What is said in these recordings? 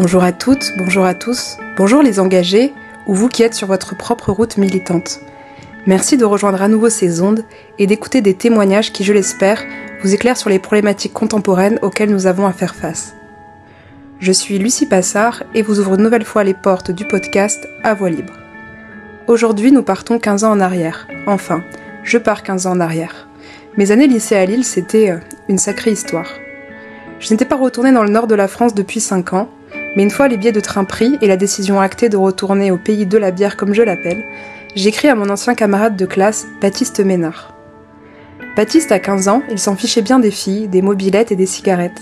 Bonjour à toutes, bonjour à tous, bonjour les engagés, ou vous qui êtes sur votre propre route militante. Merci de rejoindre à nouveau ces ondes et d'écouter des témoignages qui, je l'espère, vous éclairent sur les problématiques contemporaines auxquelles nous avons à faire face. Je suis Lucie Passard et vous ouvre une nouvelle fois les portes du podcast À Voix Libre. Aujourd'hui, nous partons 15 ans en arrière. Enfin, je pars 15 ans en arrière. Mes années lycée à Lille, c'était une sacrée histoire. Je n'étais pas retournée dans le nord de la France depuis 5 ans, mais une fois les billets de train pris et la décision actée de retourner au pays de la bière comme je l'appelle, j'ai écrit à mon ancien camarade de classe, Baptiste Ménard. Baptiste a 15 ans, il s'en fichait bien des filles, des mobylettes et des cigarettes.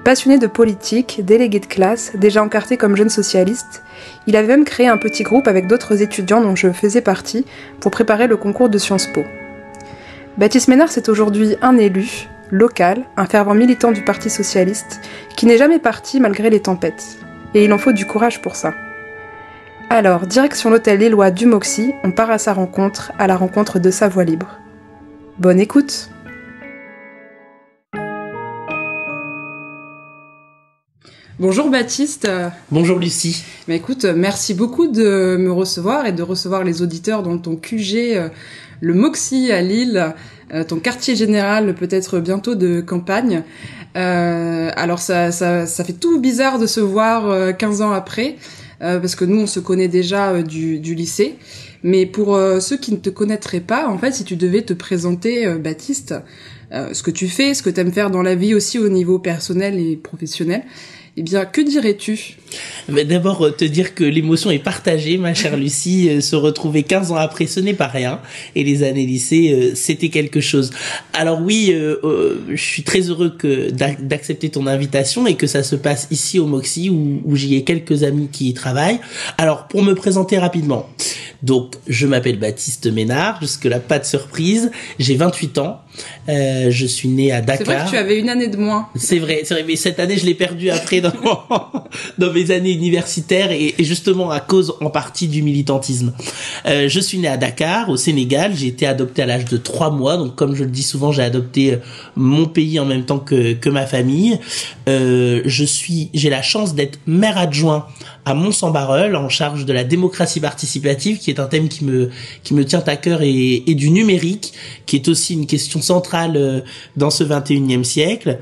Passionné de politique, délégué de classe, déjà encarté comme jeune socialiste, il avait même créé un petit groupe avec d'autres étudiants dont je faisais partie pour préparer le concours de Sciences Po. Baptiste Ménard, c'est aujourd'hui un élu, local, un fervent militant du Parti socialiste, qui n'est jamais parti malgré les tempêtes. Et il en faut du courage pour ça. Alors, direction l'hôtel lillois du Moxie, on part à sa rencontre, à la rencontre de sa voix libre. Bonne écoute! Bonjour Baptiste. Bonjour Lucie. Mais écoute, merci beaucoup de me recevoir et de recevoir les auditeurs dans ton QG, le Moxie à Lille, ton quartier général peut-être bientôt de campagne. Alors ça fait tout bizarre de se voir 15 ans après, parce que nous on se connaît déjà du lycée. Mais pour ceux qui ne te connaîtraient pas, en fait, si tu devais te présenter, Baptiste, ce que tu fais, ce que tu aimes faire dans la vie aussi au niveau personnel et professionnel, eh bien, que dirais-tu ? D'abord, te dire que l'émotion est partagée, ma chère Lucie. Se retrouver 15 ans après, ce n'est pas rien. Et les années lycée, c'était quelque chose. Alors oui, je suis très heureux d'accepter ton invitation et que ça se passe ici au Moxie, où j'y ai quelques amis qui y travaillent. Alors, pour me présenter rapidement. Donc, je m'appelle Baptiste Ménard. Jusque-là, pas de surprise. J'ai 28 ans. Je suis né à Dakar. C'est vrai que tu avais une année de moins. C'est vrai. Mais cette année, je l'ai perdue après dans mes années universitaires et justement à cause en partie du militantisme. Je suis né à Dakar, au Sénégal. J'ai été adopté à l'âge de 3 mois. Donc, comme je le dis souvent, j'ai adopté mon pays en même temps que ma famille. J'ai la chance d'être maire adjoint à Mons-en-Barœul, en charge de la démocratie participative, qui est un thème qui me tient à cœur, et du numérique, qui est aussi une question centrale dans ce 21e siècle.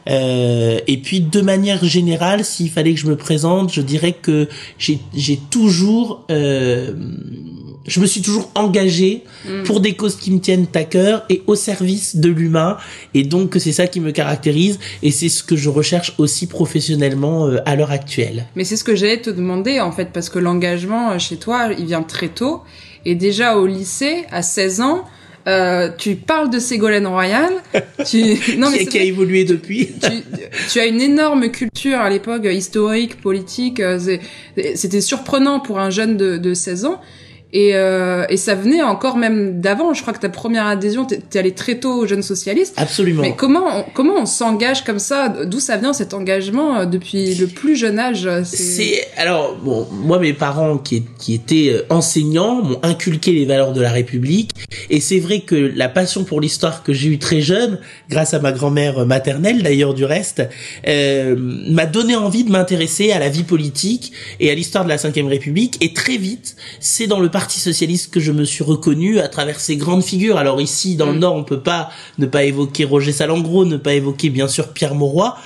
Et puis, de manière générale, s'il fallait que je me présente, je dirais que j'ai toujours... je me suis toujours engagé pour des causes qui me tiennent à cœur et au service de l'humain. Et donc, c'est ça qui me caractérise et c'est ce que je recherche aussi professionnellement à l'heure actuelle. Mais c'est ce que j'allais te demander, en fait, parce que l'engagement chez toi, il vient très tôt. Et déjà au lycée, à 16 ans, tu parles de Ségolène Royal. Qui a évolué depuis. Tu as une énorme culture à l'époque, historique, politique. C'était surprenant pour un jeune de 16 ans. Et ça venait encore même d'avant. Je crois que ta première adhésion, t'es allé très tôt aux Jeunes Socialistes. Absolument. Mais comment on s'engage comme ça ? D'où ça vient cet engagement depuis le plus jeune âge ? Alors bon, moi mes parents qui étaient enseignants m'ont inculqué les valeurs de la République. Et c'est vrai que la passion pour l'histoire que j'ai eue très jeune, grâce à ma grand-mère maternelle d'ailleurs du reste, m'a donné envie de m'intéresser à la vie politique et à l'histoire de la Ve République. Et très vite, c'est dans le Parti socialiste que je me suis reconnu à travers ces grandes figures. Alors ici, dans le Nord, on peut pas ne pas évoquer Roger Salengro, ne pas évoquer bien sûr Pierre Mauroy.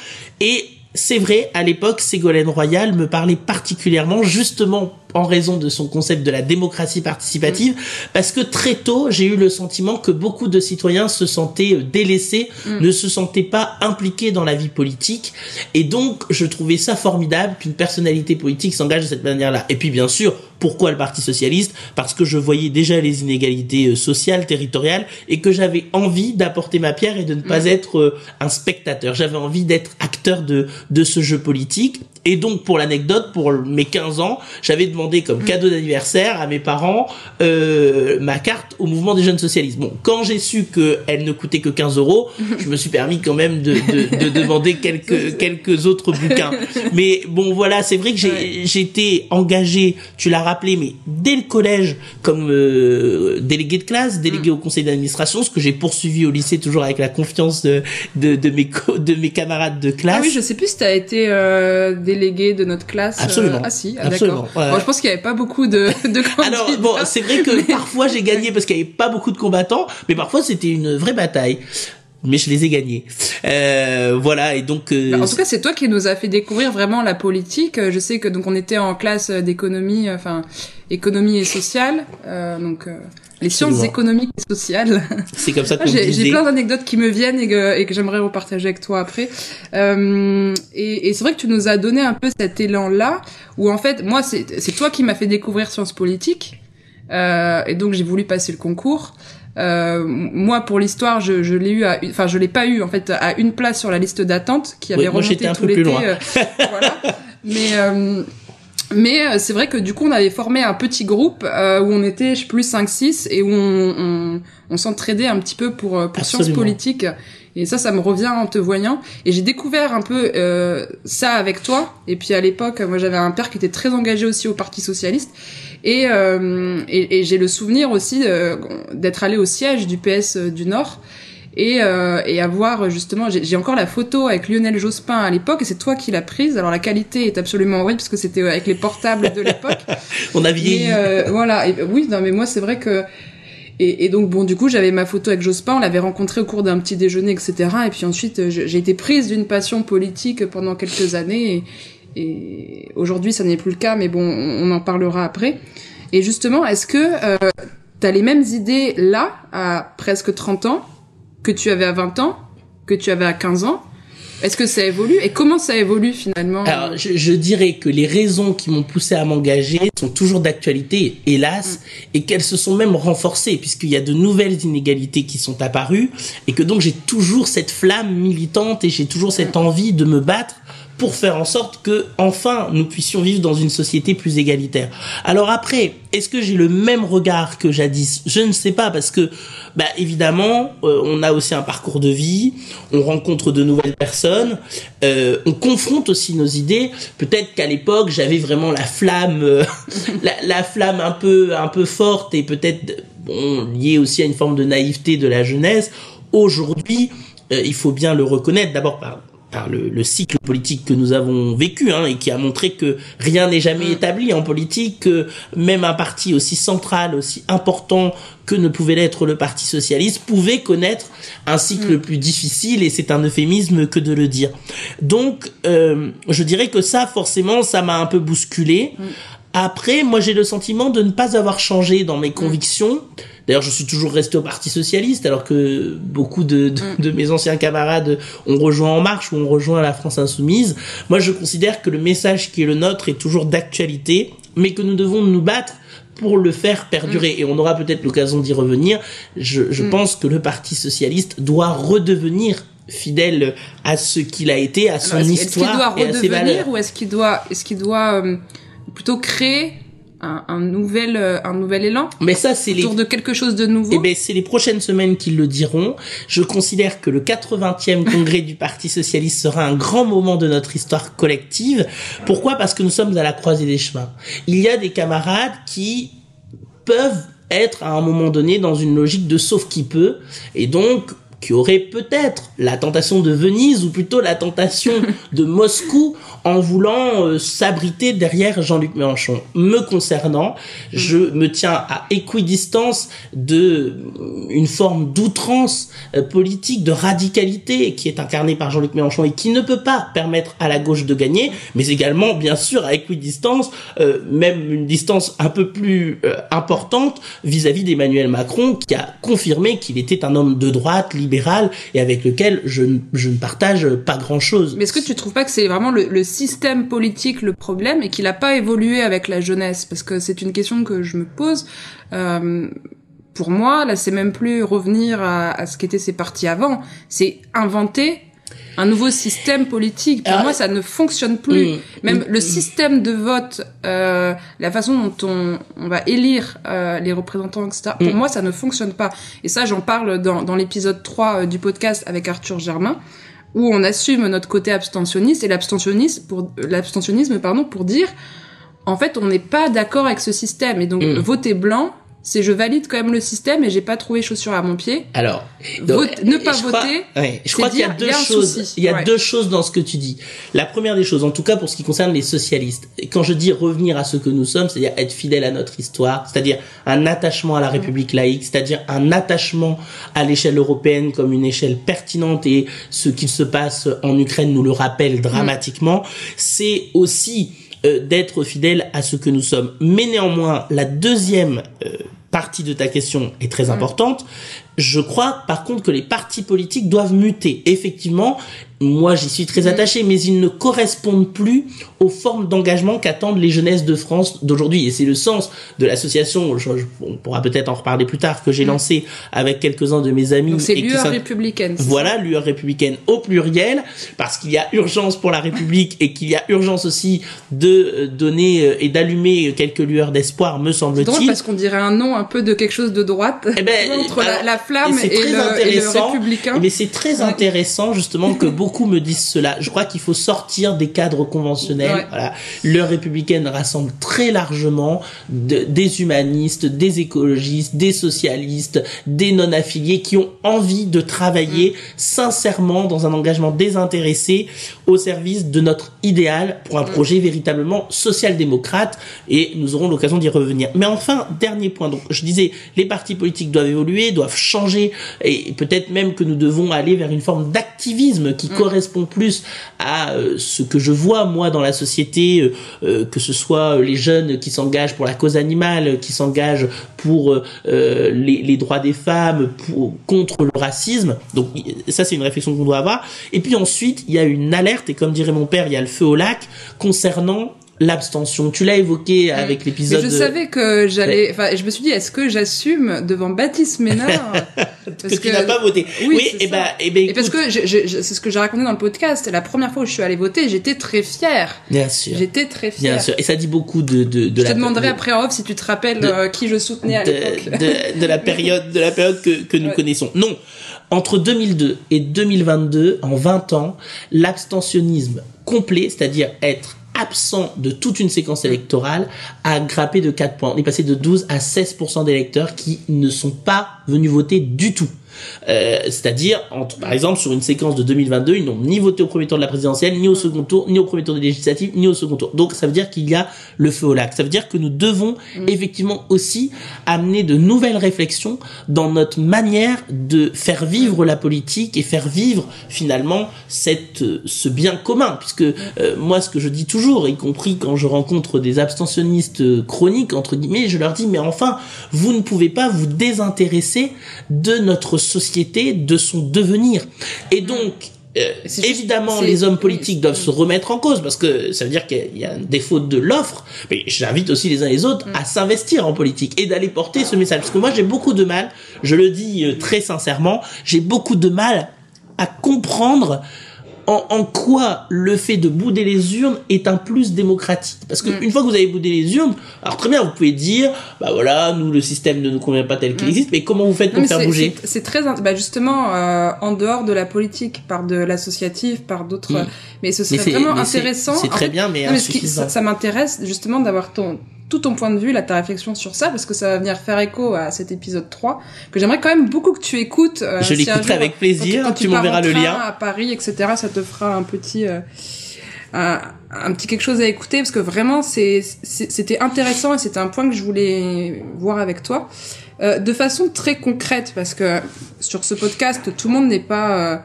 Et c'est vrai, à l'époque, Ségolène Royal me parlait particulièrement, justement en raison de son concept de la démocratie participative, parce que très tôt, j'ai eu le sentiment que beaucoup de citoyens se sentaient délaissés, ne se sentaient pas impliqués dans la vie politique, et donc je trouvais ça formidable qu'une personnalité politique s'engage de cette manière-là. Et puis bien sûr, pourquoi le Parti socialiste ? Parce que je voyais déjà les inégalités sociales, territoriales, et que j'avais envie d'apporter ma pierre et de ne pas être un spectateur. J'avais envie d'être acteur de ce jeu politique. Et donc, pour l'anecdote, pour mes 15 ans, j'avais demandé comme cadeau d'anniversaire à mes parents ma carte au mouvement des jeunes socialistes. Bon, quand j'ai su qu'elle ne coûtait que 15 €, je me suis permis quand même de demander quelques autres bouquins. Mais bon, voilà, c'est vrai que j'ai été engagé, tu l'as rappelé, mais dès le collège, comme délégué de classe, délégué au conseil d'administration, ce que j'ai poursuivi au lycée toujours avec la confiance de mes camarades de classe. Ah oui, je sais plus si t'as été délégué de notre classe. Absolument. Ah si, Absolument. d'accord. Ouais. Bon, je pense qu'il y avait pas beaucoup de candidats. Alors bon, c'est vrai que parfois j'ai gagné parce qu'il y avait pas beaucoup de combattants, mais parfois c'était une vraie bataille. Mais je les ai gagnés. Voilà, et donc... en tout cas, c'est toi qui nous a fait découvrir vraiment la politique. Je sais que donc on était en classe d'économie, économie et sociale, les sciences économiques et sociales. C'est comme ça qu'on disait. J'ai plein d'anecdotes qui me viennent et que j'aimerais repartager avec toi après. Et c'est vrai que tu nous as donné un peu cet élan-là, où en fait, moi, c'est toi qui m'as fait découvrir sciences politiques, et donc j'ai voulu passer le concours. Moi, pour l'histoire, je l'ai eu je l'ai pas eu, en fait, à une place sur la liste d'attente qui avait remonté tout l'été. Voilà. Mais c'est vrai que du coup, on avait formé un petit groupe, où on était, je sais plus, 5-6, et où on s'entraidait un petit peu pour sciences politiques. Et ça me revient en te voyant. Et j'ai découvert un peu ça avec toi. Et puis à l'époque, moi, j'avais un père qui était très engagé aussi au Parti socialiste. Et j'ai le souvenir aussi d'être allé au siège du PS du Nord et avoir justement, j'ai encore la photo avec Lionel Jospin à l'époque, et c'est toi qui l'as prise. Alors la qualité est absolument horrible parce que c'était avec les portables de l'époque. On a vieilli. Voilà. Oui, non, mais moi c'est vrai que et donc bon, du coup j'avais ma photo avec Jospin, on l'avait rencontré au cours d'un petit déjeuner, etc. Et puis ensuite j'ai été prise d'une passion politique pendant quelques années. Et aujourd'hui, ça n'est plus le cas, mais bon, on en parlera après. Et justement, est-ce que t'as les mêmes idées là, à presque 30 ans, que tu avais à 20 ans, que tu avais à 15 ans? Est-ce que ça évolue? Et comment ça évolue finalement? Alors, je dirais que les raisons qui m'ont poussé à m'engager sont toujours d'actualité, hélas, et qu'elles se sont même renforcées, puisqu'il y a de nouvelles inégalités qui sont apparues, et que donc j'ai toujours cette flamme militante et j'ai toujours cette envie de me battre pour faire en sorte que, enfin, nous puissions vivre dans une société plus égalitaire. Alors après, est-ce que j'ai le même regard que jadis? Je ne sais pas, parce que, évidemment, on a aussi un parcours de vie, on rencontre de nouvelles personnes, on confronte aussi nos idées. Peut-être qu'à l'époque, j'avais vraiment la flamme, la flamme un peu forte, et peut-être, liée aussi à une forme de naïveté de la jeunesse. Aujourd'hui, il faut bien le reconnaître, d'abord par le cycle politique que nous avons vécu, et qui a montré que rien n'est jamais établi en politique, que même un parti aussi central, aussi important que ne pouvait l'être le Parti socialiste, pouvait connaître un cycle plus difficile, et c'est un euphémisme que de le dire. Donc, je dirais que ça, forcément, ça m'a un peu bousculé. Après, moi, j'ai le sentiment de ne pas avoir changé dans mes convictions. D'ailleurs, je suis toujours resté au Parti socialiste, alors que beaucoup de mes anciens camarades ont rejoint En Marche ou ont rejoint la France insoumise. Moi, je considère que le message qui est le nôtre est toujours d'actualité, mais que nous devons nous battre pour le faire perdurer. Et on aura peut-être l'occasion d'y revenir. Je pense que le Parti socialiste doit redevenir fidèle à ce qu'il a été, à son histoire et à ses valeurs. Est-ce qu'il doit redevenir, ou est-ce qu'il doit plutôt créer un nouvel élan? Mais ça, c'est autour de quelque chose de nouveau. Eh ben, c'est les prochaines semaines qui le diront. Je considère que le 80e congrès du Parti socialiste sera un grand moment de notre histoire collective. Pourquoi? Parce que nous sommes à la croisée des chemins. Il y a des camarades qui peuvent être à un moment donné dans une logique de sauve qui peut, et donc qui aurait peut-être la tentation de Venise, ou plutôt la tentation de Moscou, en voulant s'abriter derrière Jean-Luc Mélenchon. Me concernant, je me tiens à équidistance de une forme d'outrance politique, de radicalité qui est incarnée par Jean-Luc Mélenchon et qui ne peut pas permettre à la gauche de gagner, mais également, bien sûr, à équidistance, même une distance un peu plus importante vis-à-vis d'Emmanuel Macron, qui a confirmé qu'il était un homme de droite, libéral, et avec lequel je ne partage pas grand-chose. Mais est-ce que tu trouves pas que c'est vraiment le système politique le problème, et qu'il n'a pas évolué avec la jeunesse? Parce que c'est une question que je me pose. Pour moi, là, c'est même plus revenir à ce qu'étaient ces partis avant. C'est inventer un nouveau système politique. Pour moi, ça ne fonctionne plus. Même le système de vote, la façon dont on va élire les représentants, etc., pour moi, ça ne fonctionne pas. Et ça, j'en parle dans l'épisode 3 du podcast avec Arthur Germain, où on assume notre côté abstentionniste, et l'abstentionnisme pour dire, en fait, on n'est pas d'accord avec ce système. Et donc, voter blanc, c'est je valide quand même le système et j'ai pas trouvé chaussure à mon pied. Alors, ne pas voter. Je crois qu'il y a deux choses. Il y a deux choses dans ce que tu dis. La première des choses, en tout cas pour ce qui concerne les socialistes, quand je dis revenir à ce que nous sommes, c'est-à-dire être fidèle à notre histoire, c'est-à-dire un attachement à la République laïque, c'est-à-dire un attachement à l'échelle européenne comme une échelle pertinente, et ce qu'il se passe en Ukraine nous le rappelle dramatiquement, c'est aussi d'être fidèle à ce que nous sommes. Mais néanmoins, la deuxième partie de ta question est très importante. Je crois, par contre, que les partis politiques doivent muter. Effectivement, moi, j'y suis très attaché, mais ils ne correspondent plus aux formes d'engagement qu'attendent les jeunesses de France d'aujourd'hui. Et c'est le sens de l'association, on pourra peut-être en reparler plus tard, que j'ai lancé avec quelques-uns de mes amis. Donc c'est l'UR républicaine. Voilà, l'UR républicaine au pluriel, parce qu'il y a urgence pour la République et qu'il y a urgence aussi de donner et d'allumer quelques lueurs d'espoir, me semble-t-il. C'est drôle parce qu'on dirait un nom un peu de quelque chose de droite. Entre la flamme et le républicain. Mais c'est très intéressant, justement, que beaucoup me disent cela. Je crois qu'il faut sortir des cadres conventionnels. Ouais. Voilà. L'heure républicaine rassemble très largement des humanistes, des écologistes, des socialistes, des non-affiliés qui ont envie de travailler sincèrement dans un engagement désintéressé au service de notre idéal pour un projet véritablement social-démocrate, et nous aurons l'occasion d'y revenir. Mais enfin, dernier point. Donc, je disais, les partis politiques doivent évoluer, doivent changer, et peut-être même que nous devons aller vers une forme d'activisme qui correspond plus à ce que je vois moi dans la société, que ce soit les jeunes qui s'engagent pour la cause animale, qui s'engagent pour les droits des femmes, contre le racisme. Donc ça, c'est une réflexion qu'on doit avoir. Et puis ensuite, il y a une alerte, et comme dirait mon père, il y a le feu au lac concernant l'abstention. Tu l'as évoqué avec l'épisode. Mais je savais que j'allais. Enfin, je me suis dit, est-ce que j'assume devant Baptiste Ménard parce que tu n'as pas voté. Oui, et parce que c'est ce que j'ai raconté dans le podcast. La première fois où je suis allée voter, j'étais très fière. Bien sûr. J'étais très fière. Bien sûr. Et ça dit beaucoup de je te demanderai après en off si tu te rappelles qui je soutenais à l'époque. De la période que nous connaissons. Non. Entre 2002 et 2022, en 20 ans, l'abstentionnisme complet, c'est-à-dire être absent de toute une séquence électorale, a grimpé de 4 points. On est passé de 12 à 16% d'électeurs qui ne sont pas venus voter du tout. C'est-à-dire, par exemple, sur une séquence de 2022, ils n'ont ni voté au premier tour de la présidentielle, ni au second tour, ni au premier tour des législatives, ni au second tour. Donc, ça veut dire qu'il y a le feu au lac. Ça veut dire que nous devons effectivement aussi amener de nouvelles réflexions dans notre manière de faire vivre la politique et faire vivre finalement ce bien commun. Puisque moi, ce que je dis toujours, y compris quand je rencontre des abstentionnistes chroniques, entre guillemets, je leur dis, mais enfin, vous ne pouvez pas vous désintéresser de notre société, de son devenir. Et donc, évidemment, les hommes politiques doivent se remettre en cause, parce que ça veut dire qu'il y a un défaut de l'offre, mais j'invite aussi les uns et les autres à s'investir en politique et d'aller porter ce message. Parce que moi, j'ai beaucoup de mal, je le dis très sincèrement, j'ai beaucoup de mal à comprendre en quoi le fait de bouder les urnes est un plus démocratique. Parce que une fois que vous avez boudé les urnes, alors très bien, vous pouvez dire, bah voilà, nous, le système ne nous convient pas tel qu'il existe, mais comment vous faites pour faire bouger? C'est très, justement, en dehors de la politique, par de l'associatif, par d'autres, mais ce serait vraiment intéressant. C'est très bien, mais insuffisant. Ça m'intéresse, justement, d'avoir tout ton point de vue, ta réflexion sur ça, parce que ça va venir faire écho à cet épisode 3, que j'aimerais quand même beaucoup que tu écoutes. Je l'écouterai avec plaisir, quand tu m'enverras le lien. À Paris, etc., ça te fera un petit quelque chose à écouter, parce que vraiment, c'était intéressant, et c'était un point que je voulais voir avec toi. De façon très concrète, parce que sur ce podcast, tout le monde n'est pas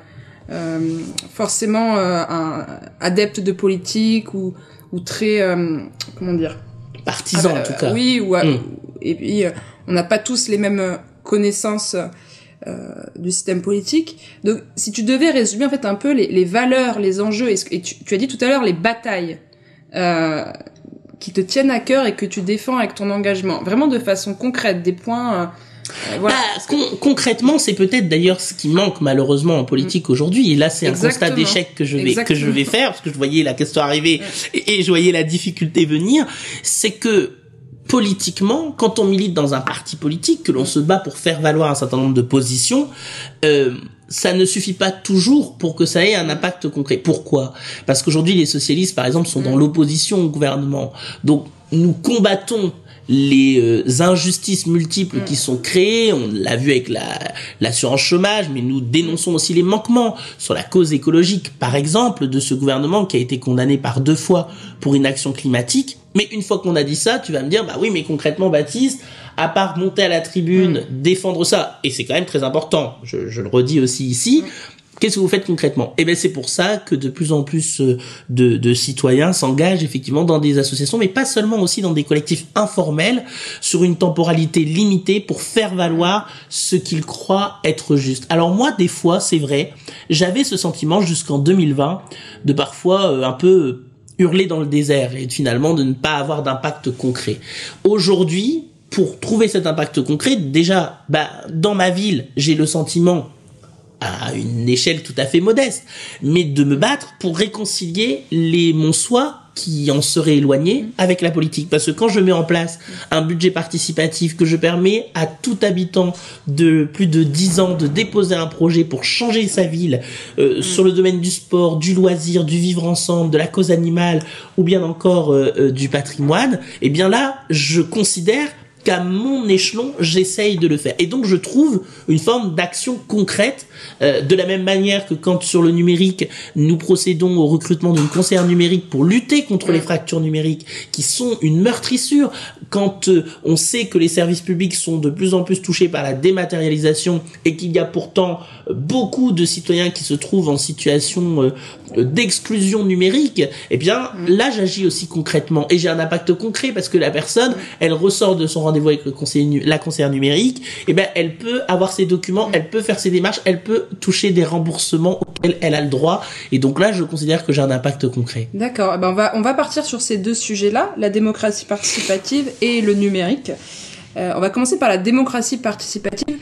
forcément un adepte de politique ou très, comment dire, partisan en tout cas. Oui, et puis on n'a pas tous les mêmes connaissances du système politique. Donc si tu devais résumer en fait un peu les valeurs, les enjeux, et tu as dit tout à l'heure les batailles qui te tiennent à cœur et que tu défends avec ton engagement, vraiment de façon concrète, des points voilà. Concrètement, c'est peut-être d'ailleurs ce qui manque malheureusement en politique aujourd'hui. Et là, c'est un constat d'échec que je vais faire, parce que je voyais la question arriver et je voyais la difficulté venir. C'est que politiquement, quand on milite dans un parti politique, que l'on se bat pour faire valoir un certain nombre de positions, ça ne suffit pas toujours pour que ça ait un impact concret. Pourquoi? Parce qu'aujourd'hui, les socialistes, par exemple, sont dans l'opposition au gouvernement. Donc, nous combattons les injustices multiples qui sont créées. On l'a vu avec l'assurance chômage, mais nous dénonçons aussi les manquements sur la cause écologique, par exemple, de ce gouvernement qui a été condamné par 2 fois pour inaction climatique. Mais une fois qu'on a dit ça, tu vas me dire, bah oui, mais concrètement, Baptiste, à part monter à la tribune, défendre ça, et c'est quand même très important, je le redis aussi ici, qu'est-ce que vous faites concrètement? Eh ben, c'est pour ça que de plus en plus de citoyens s'engagent effectivement dans des associations, mais pas seulement, aussi dans des collectifs informels, sur une temporalité limitée pour faire valoir ce qu'ils croient être juste. Alors moi, des fois, c'est vrai, j'avais ce sentiment jusqu'en 2020 de parfois un peu hurler dans le désert et finalement de ne pas avoir d'impact concret. Aujourd'hui, pour trouver cet impact concret, déjà, dans ma ville, j'ai le sentiment, à une échelle tout à fait modeste, mais de me battre pour réconcilier les Monçois qui en seraient éloignés avec la politique. Parce que quand je mets en place un budget participatif, que je permets à tout habitant de plus de 10 ans de déposer un projet pour changer sa ville, sur le domaine du sport, du loisir, du vivre ensemble, de la cause animale, ou bien encore du patrimoine, eh bien là, je considère qu'à mon échelon, j'essaye de le faire. Et donc, je trouve une forme d'action concrète, de la même manière que quand, sur le numérique, nous procédons au recrutement d'une conseillère numérique pour lutter contre les fractures numériques, qui sont une meurtrissure. Quand on sait que les services publics sont de plus en plus touchés par la dématérialisation et qu'il y a pourtant beaucoup de citoyens qui se trouvent en situation d'exclusion numérique, eh bien, là, j'agis aussi concrètement. Et j'ai un impact concret parce que la personne, elle ressort de son rendez-vous avec la conseillère numérique, eh ben, elle peut avoir ses documents, elle peut faire ses démarches, elle peut toucher des remboursements auxquels elle a le droit. Et donc là, je considère que j'ai un impact concret. D'accord. Ben on va partir sur ces 2 sujets-là, la démocratie participative et le numérique. On va commencer par la démocratie participative.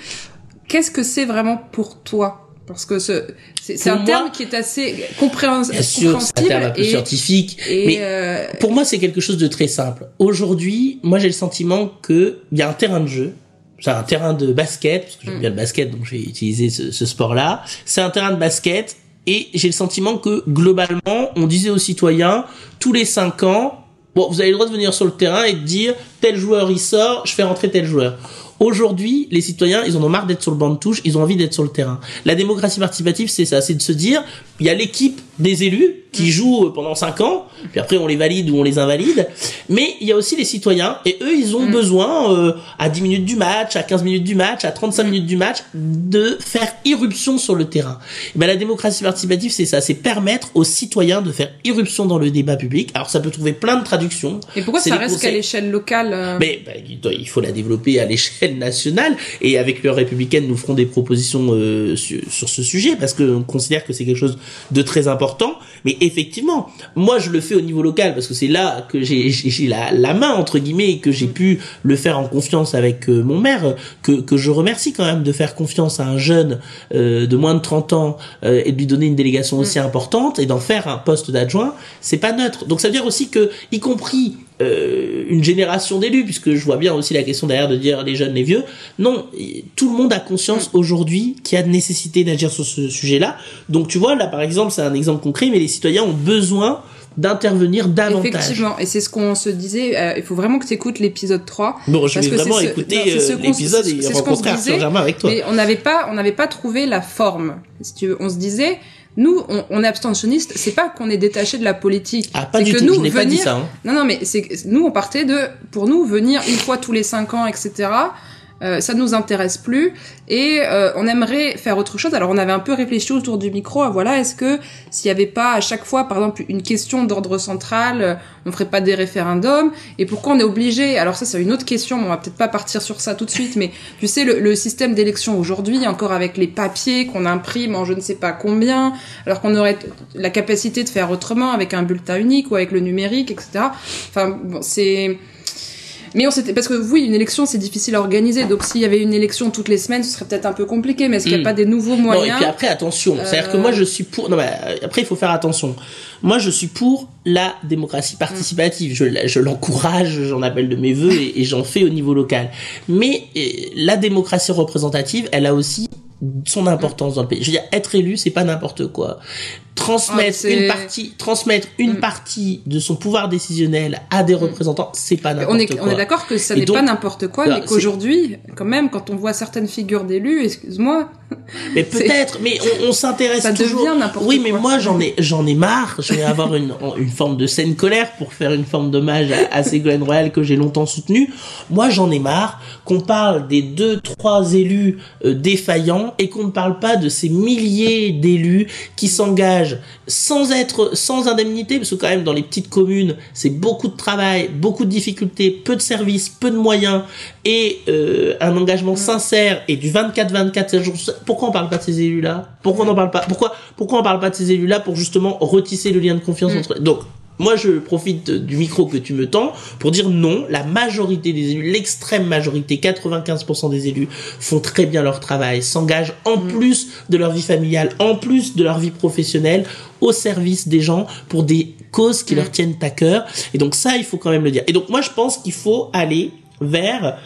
Qu'est-ce que c'est vraiment pour toi? Parce que c'est un terme qui est assez compréhensible. Bien sûr, c'est un terme un peu scientifique. Mais pour moi, c'est quelque chose de très simple. Aujourd'hui, moi, j'ai le sentiment qu'il y a un terrain de jeu. C'est un terrain de basket, parce que j'aime bien le basket, donc j'ai utilisé ce sport-là. C'est un terrain de basket, et j'ai le sentiment que, globalement, on disait aux citoyens, tous les 5 ans, bon, vous avez le droit de venir sur le terrain et de dire, tel joueur il sort, je fais rentrer tel joueur. Aujourd'hui, les citoyens, ils en ont marre d'être sur le banc de touche, ils ont envie d'être sur le terrain. La démocratie participative, c'est ça, c'est de se dire, il y a l'équipe des élus qui jouent pendant 5 ans, puis après on les valide ou on les invalide, mais il y a aussi les citoyens, et eux, ils ont besoin, à 10 minutes du match, à 15 minutes du match, à 35 minutes du match, de faire irruption sur le terrain. Et ben, la démocratie participative, c'est ça, c'est permettre aux citoyens de faire irruption dans le débat public. Alors ça peut trouver plein de traductions. Et pourquoi ça reste qu'à l'échelle locale Mais il faut la développer à l'échelle nationale, et avec l'Union républicaine, nous ferons des propositions sur ce sujet, parce qu'on considère que c'est quelque chose de très important. Mais effectivement, moi je le fais au niveau local parce que c'est là que j'ai la main entre guillemets, et que j'ai pu le faire en confiance avec mon maire, que je remercie quand même de faire confiance à un jeune de moins de 30 ans et de lui donner une délégation aussi importante et d'en faire un poste d'adjoint. C'est pas neutre. Donc ça veut dire aussi que, y compris une génération d'élus, puisque je vois bien aussi la question derrière de dire les jeunes, les vieux. Non, tout le monde a conscience aujourd'hui qu'il y a nécessité d'agir sur ce sujet-là. Donc tu vois, là par exemple, c'est un exemple concret, mais les citoyens ont besoin d'intervenir davantage. Effectivement, et c'est ce qu'on se disait, il faut vraiment que tu écoutes l'épisode 3. Bon, je vais vraiment écouter l'épisode et rencontrer Arthur Germain avec toi. Mais on n'avait pas trouvé la forme. Si tu veux, on se disait, nous, on est abstentionniste, c'est pas qu'on est détaché de la politique. Ah, pas du tout, je n'ai pas dit ça. Non, mais nous, on partait pour nous, venir une fois tous les 5 ans, etc., ça nous intéresse plus, et on aimerait faire autre chose. Alors on avait un peu réfléchi autour du micro, voilà, est-ce que s'il y avait pas à chaque fois, par exemple, une question d'ordre central, on ferait pas des référendums, et pourquoi on est obligé, alors ça c'est une autre question, mais on va peut-être pas partir sur ça tout de suite, mais tu sais, le système d'élection aujourd'hui, encore avec les papiers qu'on imprime en je ne sais pas combien, alors qu'on aurait la capacité de faire autrement avec un bulletin unique ou avec le numérique, etc. Enfin bon, c'est... Mais parce que oui, une élection c'est difficile à organiser, donc s'il y avait une élection toutes les semaines, ce serait peut-être un peu compliqué, mais est-ce qu'il n'y a pas des nouveaux moyens? Non, et puis après attention, c'est-à-dire que moi je suis pour. Non, mais après il faut faire attention. Moi je suis pour la démocratie participative. Je l'encourage, j'en appelle de mes vœux et j'en fais au niveau local. Mais la démocratie représentative, elle a aussi son importance dans le pays. Je veux dire, être élu, c'est pas n'importe quoi. transmettre une partie de son pouvoir décisionnel à des représentants, c'est pas n'importe quoi. On est d'accord que ça n'est pas n'importe quoi, mais qu'aujourd'hui, quand même, quand on voit certaines figures d'élus, excuse-moi. Mais peut-être, mais on s'intéresse toujours. Ça devient n'importe quoi. Oui, mais moi, j'en ai marre. Je vais avoir une forme de saine colère pour faire une forme d'hommage à Ségolène Royal que j'ai longtemps soutenue. Moi, j'en ai marre qu'on parle des 2-3 élus défaillants et qu'on ne parle pas de ces milliers d'élus qui s'engagent sans indemnité, parce que quand même dans les petites communes, c'est beaucoup de travail, beaucoup de difficultés, peu de services, peu de moyens et un engagement sincère et du 24/24 7 jours. Pourquoi on parle pas de ces élus-là? Pourquoi on n'en parle pas? Pourquoi on parle pas de ces élus-là pour justement retisser le lien de confiance entre... Donc moi, je profite du micro que tu me tends pour dire non, la majorité des élus, l'extrême majorité, 95% des élus font très bien leur travail, s'engagent en plus de leur vie familiale, en plus de leur vie professionnelle, au service des gens pour des causes qui leur tiennent à cœur. Et donc ça, il faut quand même le dire. Et donc moi, je pense qu'il faut aller vers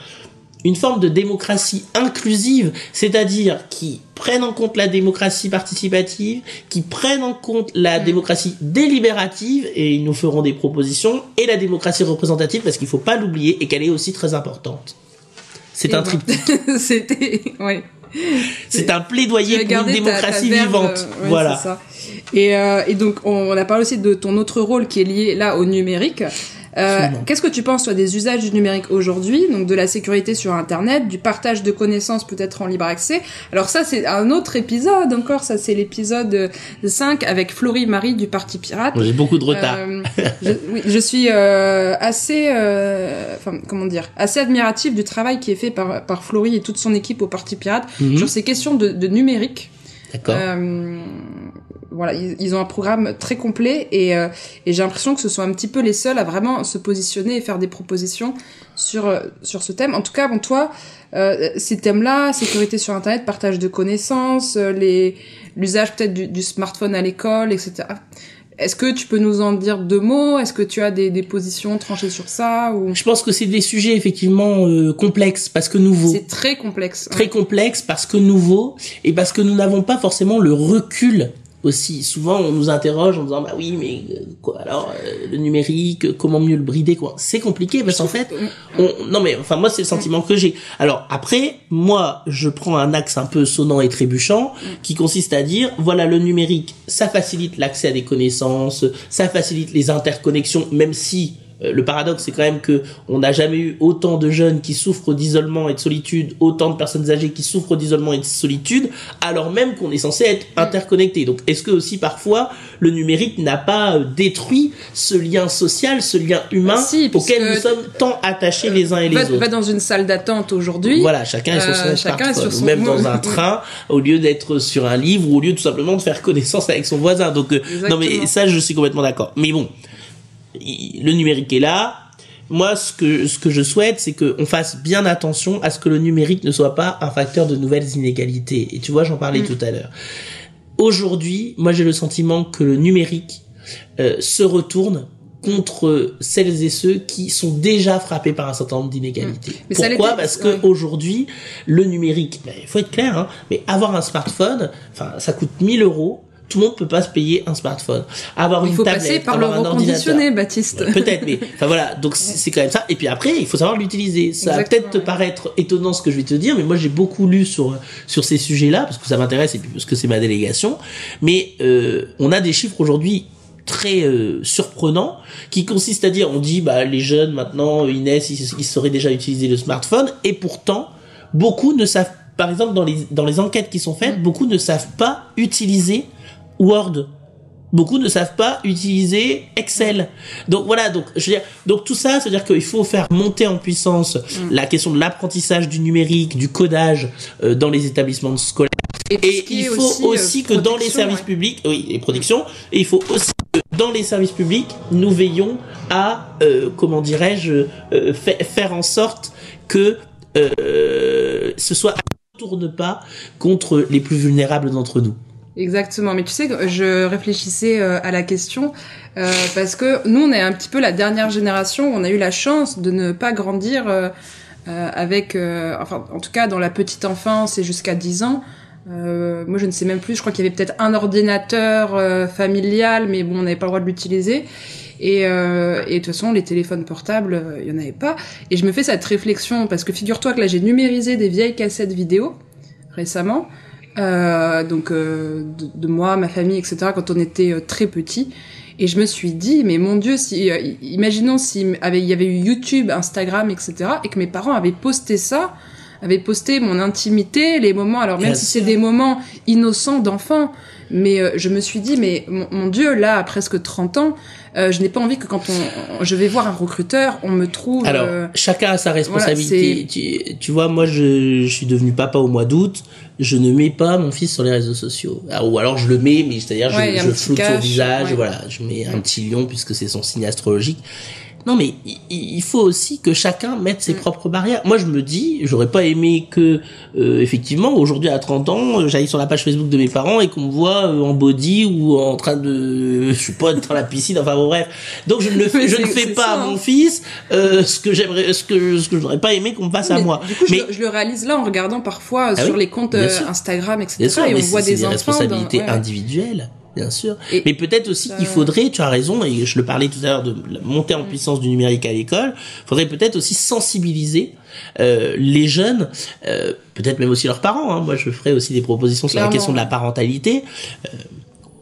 une forme de démocratie inclusive, c'est-à-dire qui prennent en compte la démocratie participative, qui prennent en compte la démocratie délibérative, et nous ferons des propositions, et la démocratie représentative, parce qu'il faut pas l'oublier, et qu'elle est aussi très importante. C'est un triptyque. Ouais. C'est un plaidoyer pour une démocratie vivante. Ouais, voilà. C'est ça. Et donc, on a parlé aussi de ton autre rôle qui est lié là au numérique. Qu'est-ce que tu penses, toi, des usages du numérique aujourd'hui, donc de la sécurité sur Internet, du partage de connaissances peut-être en libre accès? Alors ça, c'est un autre épisode encore, ça c'est l'épisode 5 avec Florie Marie du Parti Pirate. J'ai beaucoup de retard. Je suis assez admirative du travail qui est fait par Florie et toute son équipe au Parti Pirate sur ces questions de numérique. D'accord. Voilà, ils ont un programme très complet et j'ai l'impression que ce sont un petit peu les seuls à vraiment se positionner et faire des propositions sur ce thème. En tout cas, bon, toi, ces thèmes-là, sécurité sur Internet, partage de connaissances, l'usage peut-être du smartphone à l'école, etc. Est-ce que tu peux nous en dire 2 mots? Est-ce que tu as des positions tranchées sur ça ou... Je pense que c'est des sujets effectivement complexes parce que nouveaux. C'est très complexe. Très complexe parce que nouveaux et parce que nous n'avons pas forcément le recul aussi. Souvent, on nous interroge en disant bah oui, mais quoi alors le numérique, comment mieux le brider quoi. C'est compliqué parce qu'en fait, moi c'est le sentiment que j'ai. Alors après, moi, je prends un axe un peu sonnant et trébuchant qui consiste à dire voilà, le numérique, ça facilite l'accès à des connaissances, ça facilite les interconnexions, même si le paradoxe, c'est quand même que on n'a jamais eu autant de jeunes qui souffrent d'isolement et de solitude, autant de personnes âgées qui souffrent d'isolement et de solitude, alors même qu'on est censé être interconnectés. Donc, est-ce que aussi parfois le numérique n'a pas détruit ce lien social, ce lien humain auquel nous sommes tant attachés les uns et les autres? Va dans une salle d'attente aujourd'hui. Voilà, chacun est sur son smartphone, ou même dans un train, au lieu d'être sur un livre, ou au lieu tout simplement de faire connaissance avec son voisin. Donc, non mais ça, je suis complètement d'accord. Mais bon. Le numérique est là. Moi, ce que je souhaite, c'est qu'on fasse bien attention à ce que le numérique ne soit pas un facteur de nouvelles inégalités. Et tu vois, j'en parlais tout à l'heure. Aujourd'hui, moi, j'ai le sentiment que le numérique se retourne contre celles et ceux qui sont déjà frappés par un certain nombre d'inégalités. Pourquoi? Parce que aujourd'hui, le numérique, il faut être clair, hein, mais avoir un smartphone, ça coûte 1 000 €. Tout le monde peut pas se payer un smartphone. Avoir une tablette, passer par avoir le reconditionné, Baptiste. Peut-être, mais voilà. Donc c'est quand même ça. Et puis après, il faut savoir l'utiliser. Ça va peut-être te paraître étonnant ce que je vais te dire, mais moi j'ai beaucoup lu sur ces sujets-là parce que ça m'intéresse et puis parce que c'est ma délégation. Mais on a des chiffres aujourd'hui très surprenants qui consistent à dire, on dit les jeunes maintenant, Inès, ils sauraient déjà utiliser le smartphone, et pourtant beaucoup ne savent, par exemple dans les enquêtes qui sont faites, beaucoup ne savent pas utiliser Word. Beaucoup ne savent pas utiliser Excel. Donc voilà, donc je veux dire, donc tout ça, c'est-à-dire qu'il faut faire monter en puissance la question de l'apprentissage du numérique, du codage dans les établissements scolaires. Et il faut aussi que dans les services publics, et production, et il faut aussi que dans les services publics, nous veillons à faire en sorte que ce soit ne tourne pas contre les plus vulnérables d'entre nous. Exactement, mais tu sais, je réfléchissais à la question parce que nous, on est un petit peu la dernière génération, on a eu la chance de ne pas grandir avec, en tout cas dans la petite enfance et jusqu'à 10 ans, Moi, je ne sais même plus. Je crois qu'il y avait peut-être un ordinateur familial, mais bon, on n'avait pas le droit de l'utiliser. Et de toute façon, les téléphones portables, il y en avait pas. Et je me fais cette réflexion parce que figure-toi que là, j'ai numérisé des vieilles cassettes vidéo récemment, de moi, ma famille, etc. Quand on était très petits. Et je me suis dit, mais mon Dieu, si imaginons s'il y avait eu YouTube, Instagram, etc. et que mes parents avaient posté ça. Avait posté mon intimité, les moments, alors même si c'est des moments innocents d'enfants, mais je me suis dit, mais mon Dieu, là, à presque 30 ans, je n'ai pas envie que quand je vais voir un recruteur, on me trouve... Alors, chacun a sa responsabilité. Voilà, tu vois, moi, je suis devenu papa au mois d'août, je ne mets pas mon fils sur les réseaux sociaux. Ou alors je le mets, mais c'est-à-dire je floute son visage, voilà, je mets un petit lion puisque c'est son signe astrologique. Non, mais il faut aussi que chacun mette ses propres barrières. Moi, je me dis, j'aurais pas aimé que, effectivement, aujourd'hui à 30 ans, j'aille sur la page Facebook de mes parents et qu'on me voit en body ou en train de, je sais pas, dans la piscine, enfin bon, bref. Donc, je ne fais pas à mon fils, ce que je n'aurais pas aimé qu'on me fasse à moi. Du coup, je le réalise là en regardant parfois sur les comptes Instagram, etc. Sûr, et on voit des enfants. C'est des responsabilités individuelles. Bien sûr. Mais peut-être aussi qu'il faudrait, tu as raison, et je le parlais tout à l'heure de la montée en puissance du numérique à l'école, faudrait peut-être aussi sensibiliser les jeunes, peut-être même aussi leurs parents. Hein. Moi, je ferai aussi des propositions sur la question de la parentalité.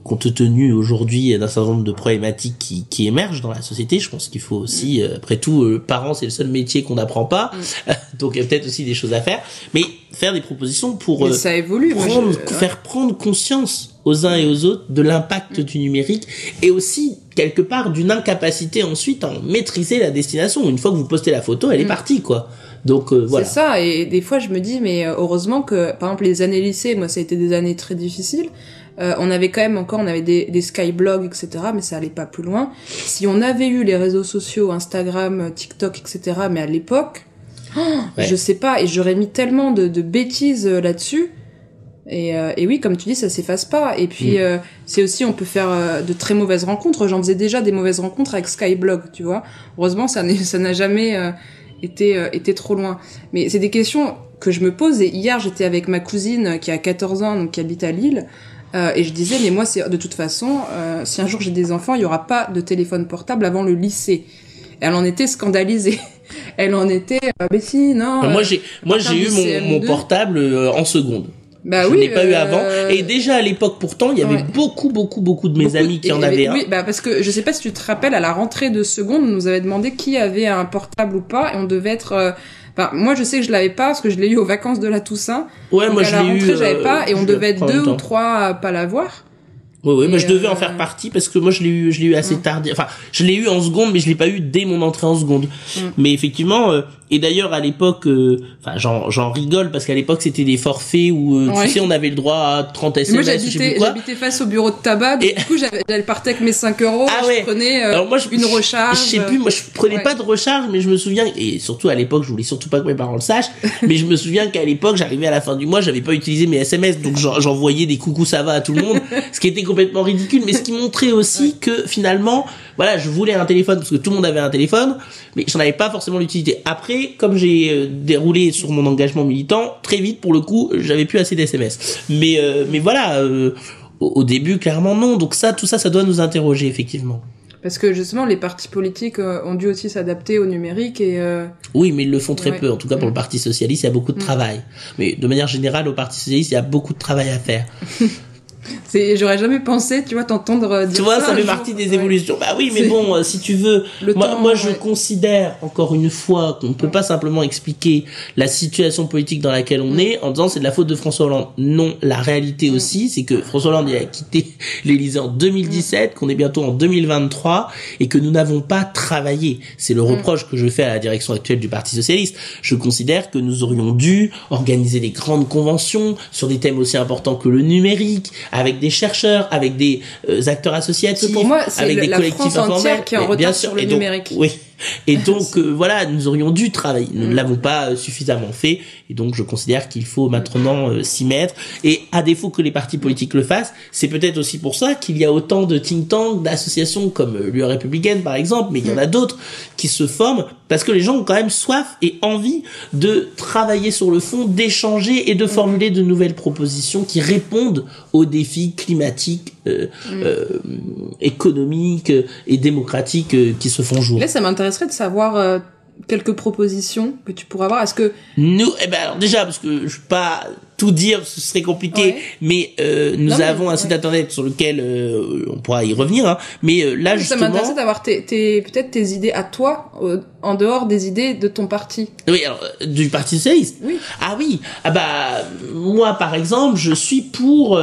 Compte tenu aujourd'hui d'un certain nombre de problématiques qui émergent dans la société, je pense qu'il faut aussi, après tout, parents, c'est le seul métier qu'on n'apprend pas, donc il y a peut-être aussi des choses à faire, mais faire des propositions pour ça évolue, faire prendre conscience aux uns et aux autres de l'impact du numérique et aussi quelque part d'une incapacité ensuite à en maîtriser la destination. Une fois que vous postez la photo, elle est partie, quoi. Donc voilà. C'est ça, et des fois je me dis, mais heureusement que, par exemple, les années lycée, moi ça a été des années très difficiles. On avait quand même on avait des skyblogs, etc., mais ça allait pas plus loin. Si on avait eu les réseaux sociaux, Instagram, TikTok, etc., mais à l'époque, je sais pas, et j'aurais mis tellement de bêtises là-dessus. Et oui, comme tu dis, ça s'efface pas. Et puis, c'est aussi, on peut faire de très mauvaises rencontres. J'en faisais déjà des mauvaises rencontres avec Skyblog, tu vois. Heureusement, ça n'a jamais été trop loin. Mais c'est des questions que je me pose. Et hier, j'étais avec ma cousine qui a 14 ans, donc qui habite à Lille. Et je disais, mais moi, c'est de toute façon, si un jour j'ai des enfants, il y aura pas de téléphone portable avant le lycée. Et elle en était scandalisée. Elle en était, mais si, non. Moi, j'ai eu mon portable en seconde. Bah je n'ai pas eu avant. Et déjà à l'époque, pourtant, il y avait beaucoup de mes amis qui en avaient un. Oui, parce que je sais pas si tu te rappelles, à la rentrée de seconde, on nous avait demandé qui avait un portable ou pas, et on devait être. Moi, je sais que je l'avais pas parce que je l'ai eu aux vacances de la Toussaint. Ouais, donc moi à la rentrée, j'avais pas, et on devait être 2 ou 3 à pas l'avoir. Oui, moi je devais en faire partie parce que moi je l'ai eu assez tard. Enfin, je l'ai eu en seconde, mais je l'ai pas eu dès mon entrée en seconde. Mais effectivement, et d'ailleurs à l'époque, j'en rigole parce qu'à l'époque c'était des forfaits où tu sais on avait le droit à 30 SMS. Moi j'habitais face au bureau de tabac, du coup j'allais partir avec mes 5 euros, je prenais une recharge. Je sais plus, moi je prenais pas de recharge, mais je me souviens, et surtout à l'époque je voulais surtout pas que mes parents le sachent, mais je me souviens qu'à l'époque j'arrivais à la fin du mois, j'avais pas utilisé mes SMS, donc j'envoyais des coucou ça va à tout le monde, ce qui était complètement ridicule, mais ce qui montrait aussi que finalement, voilà, je voulais un téléphone parce que tout le monde avait un téléphone, mais j'en avais pas forcément l'utilité. Après, comme j'ai déroulé sur mon engagement militant, très vite pour le coup, j'avais plus assez d'SMS. Mais voilà, au début clairement non. Donc tout ça doit nous interroger effectivement. Parce que justement, les partis politiques ont dû aussi s'adapter au numérique et... Oui, mais ils le font très peu. En tout cas, pour le Parti Socialiste, il y a beaucoup de travail. Mais de manière générale, au Parti Socialiste, il y a beaucoup de travail à faire. J'aurais jamais pensé, tu vois, t'entendre dire tu vois, ça fait partie des évolutions. Bah oui, mais bon, si tu veux, moi je considère, encore une fois, qu'on ne peut pas simplement expliquer la situation politique dans laquelle on est en disant c'est de la faute de François Hollande. Non, la réalité aussi, c'est que François Hollande il a quitté l'Élysée en 2017, qu'on est bientôt en 2023, et que nous n'avons pas travaillé. C'est le reproche que je fais à la direction actuelle du Parti Socialiste. Je considère que nous aurions dû organiser des grandes conventions sur des thèmes aussi importants que le numérique, avec des chercheurs, avec des acteurs associatifs, pour moi, c'est avec des la collectifs France entière qui est en retard sur le numérique. Oui. Et donc voilà, nous aurions dû travailler. Nous ne l'avons pas suffisamment fait. Et donc je considère qu'il faut maintenant s'y mettre. Et à défaut que les partis politiques le fassent, c'est peut-être aussi pour ça qu'il y a autant de think tanks, d'associations comme l'Union républicaine par exemple, mais il y en a d'autres qui se forment parce que les gens ont quand même soif et envie de travailler sur le fond, d'échanger et de formuler de nouvelles propositions qui répondent aux défis climatiques, économiques et démocratiques qui se font jour. Là, ça m'intéresserait de savoir quelques propositions que tu pourras avoir. Est-ce que nous, alors déjà parce que je peux pas tout dire, ce serait compliqué, mais nous avons un site internet sur lequel on pourra y revenir, hein, mais là justement ça m'intéresse d'avoir peut-être tes idées à toi en dehors des idées de ton parti. Oui, alors du Parti socialiste. Oui. Ah oui, moi par exemple, je suis pour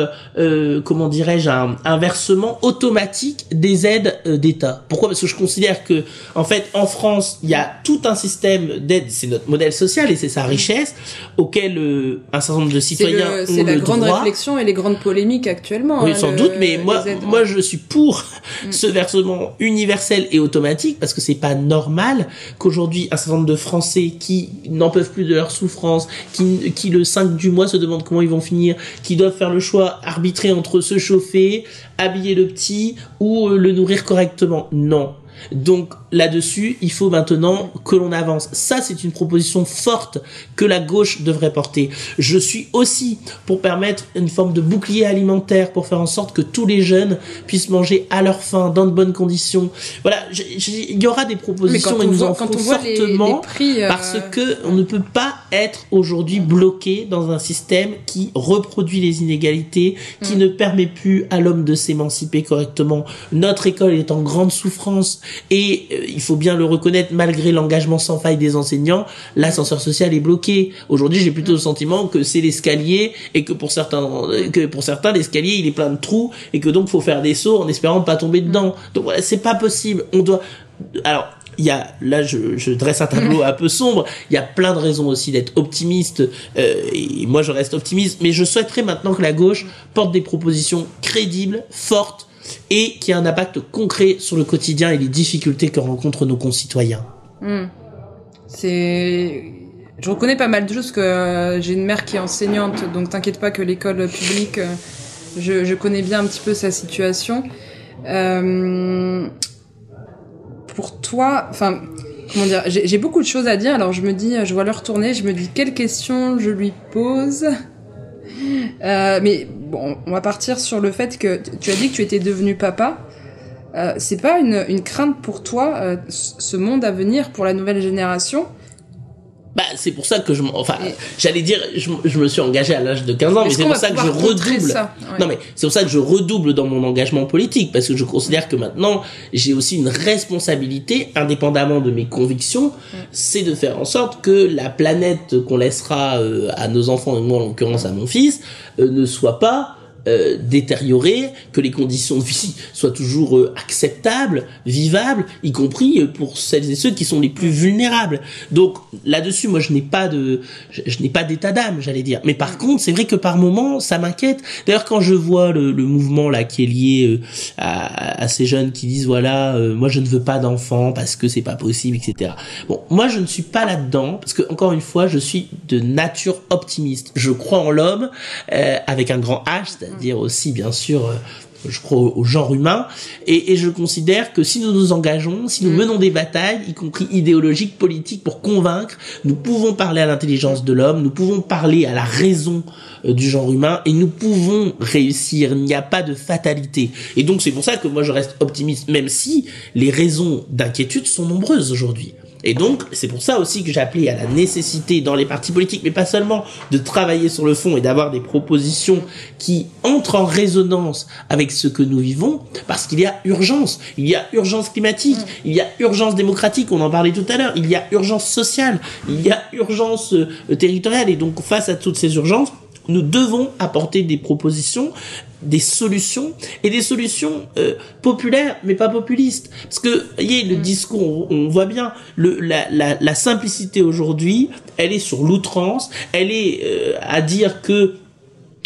comment dirais-je un versement automatique des aides d'État. Pourquoi? Parce que je considère que en fait en France, il y a tout un système d'aide, c'est notre modèle social et c'est sa richesse auquel un certain nombre de citoyens ont le droit. C'est la grande réflexion et les grandes polémiques actuellement. Oui, sans doute, mais moi je suis pour ce versement universel et automatique parce que c'est pas normal qu'aujourd'hui un certain nombre de Français qui n'en peuvent plus de leur souffrance, qui le 5 du mois se demandent comment ils vont finir, qui doivent faire le choix arbitrer entre se chauffer, habiller le petit ou le nourrir correctement. Non. Donc là-dessus, il faut maintenant que l'on avance. Ça, c'est une proposition forte que la gauche devrait porter. Je suis aussi pour permettre une forme de bouclier alimentaire pour faire en sorte que tous les jeunes puissent manger à leur faim, dans de bonnes conditions. Voilà, il y aura des propositions et nous en ferons fortement les prix, parce que on ne peut pas être aujourd'hui bloqué dans un système qui reproduit les inégalités, qui ne permet plus à l'homme de s'émanciper correctement. Notre école est en grande souffrance. Et il faut bien le reconnaître, malgré l'engagement sans faille des enseignants, l'ascenseur social est bloqué. Aujourd'hui, j'ai plutôt le sentiment que c'est l'escalier et que pour certains l'escalier il est plein de trous et que donc faut faire des sauts en espérant pas tomber dedans. Donc voilà, c'est pas possible. On doit. Alors. Là, je dresse un tableau un peu sombre. Il y a plein de raisons aussi d'être optimiste. Et moi, je reste optimiste. Mais je souhaiterais maintenant que la gauche porte des propositions crédibles, fortes, et qui a un impact concret sur le quotidien et les difficultés que rencontrent nos concitoyens. Je reconnais pas mal de choses que j'ai une mère qui est enseignante, donc t'inquiète pas que l'école publique, je connais bien un petit peu sa situation. Pour toi, enfin, comment dire, j'ai beaucoup de choses à dire, alors je me dis, je vois l'heure tourner, je me dis quelles questions je lui pose. Mais bon, on va partir sur le fait que tu as dit que tu étais devenu papa. C'est pas une crainte pour toi, ce monde à venir pour la nouvelle génération? C'est pour ça que j'allais dire, je me suis engagé à l'âge de 15 ans, mais c'est pour ça que je redouble. Non, mais c'est pour ça que je redouble dans mon engagement politique, parce que je considère que maintenant, j'ai aussi une responsabilité, indépendamment de mes convictions, c'est de faire en sorte que la planète qu'on laissera à nos enfants, et moi en l'occurrence à mon fils, ne soit pas détériorée, que les conditions de vie soient toujours acceptables, vivables, y compris pour celles et ceux qui sont les plus vulnérables. Donc là-dessus, moi je n'ai pas d'état d'âme, j'allais dire. Mais par contre, c'est vrai que par moments, ça m'inquiète. D'ailleurs, quand je vois le mouvement là qui est lié à ces jeunes qui disent voilà, moi je ne veux pas d'enfants parce que c'est pas possible, etc. Bon, moi je ne suis pas là-dedans parce que encore une fois, je suis de nature optimiste. Je crois en l'homme avec un grand H, c'est-à-dire aussi bien sûr je crois au genre humain et je considère que si nous nous engageons, si nous menons des batailles, y compris idéologiques, politiques, pour convaincre, nous pouvons parler à l'intelligence de l'homme, nous pouvons parler à la raison du genre humain et nous pouvons réussir. Il n'y a pas de fatalité. Et donc c'est pour ça que moi je reste optimiste, même si les raisons d'inquiétude sont nombreuses aujourd'hui. Et donc, c'est pour ça aussi que j'ai appelé à la nécessité dans les partis politiques, mais pas seulement, de travailler sur le fond et d'avoir des propositions qui entrent en résonance avec ce que nous vivons, parce qu'il y a urgence. Il y a urgence climatique, il y a urgence démocratique, on en parlait tout à l'heure, il y a urgence sociale, il y a urgence territoriale. Et donc, face à toutes ces urgences, nous devons apporter des propositions, des solutions, et des solutions populaires mais pas populistes, parce que voyez, le discours, on voit bien la simplicité aujourd'hui, elle est sur l'outrance, elle est à dire que